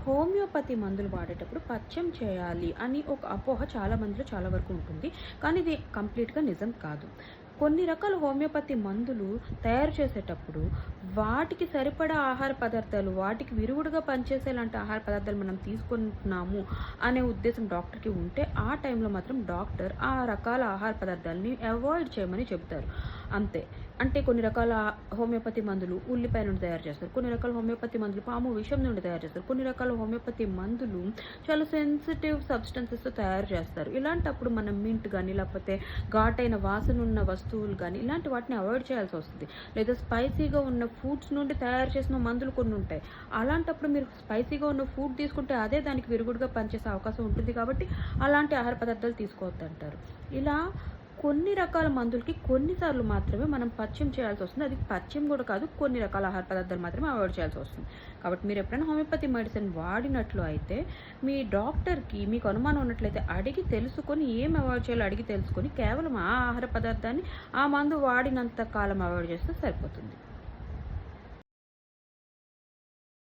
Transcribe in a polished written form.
Homeopathy మందులు వాడేటప్పుడు పథ్యం చేయాలి అని ఒక అపోహ చాలా మందిలో చాలా వరకు ఉంటుంది. కానీ ఇది కంప్లీట్‌గా నిజం కాదు. కొన్ని రకాల హోమియోపతి మందులు తయారు చేసేటప్పుడు వాటికి సరిపడా ఆహార పదార్థాలు, వాటికి విరుగుడుగా పనిచేసేలాంటి ఆహార పదార్థాలు మనం తీసుకుంటున్నాము అనే ఉద్దేశం డాక్టర్‌కి ఉంటే, ఆ టైంలో మాత్రం డాక్టర్ ఆ రకాల ఆహార పదార్థాలని అవాయిడ్ చేయమని చెబుతారు. అంతే. అంటే కొన్ని రకాల హోమియోపతి మందులు ఉల్లిపాయ నుండి తయారు చేస్తారు. కొన్ని రకాల హోమియోపతి మందులు పాము విషం నుండి తయారు చేస్తారు. కొన్ని రకాల హోమియోపతి మందులు చాలా సెన్సిటివ్ సబ్స్టెన్సెస్‌తో తయారు చేస్తారు. ఇలాంటప్పుడు మనం మింట్ గాని, లేకపోతే ఘాటైన వాసనున్న వస్తువులు గాని, ఇలాంటి వాటిని అవాయిడ్ చేయాల్సొస్తది. లేదా స్పైసీగా ఉన్న ఫుడ్స్ నుండి తయారు చేసిన మందులు కొన్నుంటాయి. అలాంటప్పుడు మీరు స్పైసీగా ఉన్న ఫుడ్ తీసుకుంటే అదే దానికి విరుగుడుగా పనిచేసే అవకాశం ఉంటుంది కాబట్టి, అలాంటి ఆహార పదార్థాలు తీసుకోవద్దంటారు. ఇలా కొన్ని రకాల మందులకి కొన్ని సార్లు మాత్రమే మనం పథ్యం చేయాల్సొస్తుంది. అది పథ్యం గూడా కాదు. కొన్ని రకాల ఆహార పదార్థాలు మాత్రమే అవాయిడ్ చేయాల్సొస్తుంది. కాబట్టి మీరెప్పుడైనా హోమియోపతి మెడిసిన్ వాడినట్లు అయితే, మీ డాక్టర్‌కి మీకు అనుమానం ఉన్నట్లయితే అడిగి తెలుసుకొని, ఏం అవాయిడ్ చేయాలో అడిగి తెలుసుకొని, కేవలం ఆ ఆహార పదార్థాన్ని, ఆ మందు వాడినంత కాలం అవాయిడ్ చేస్తే సరిపోతుంది.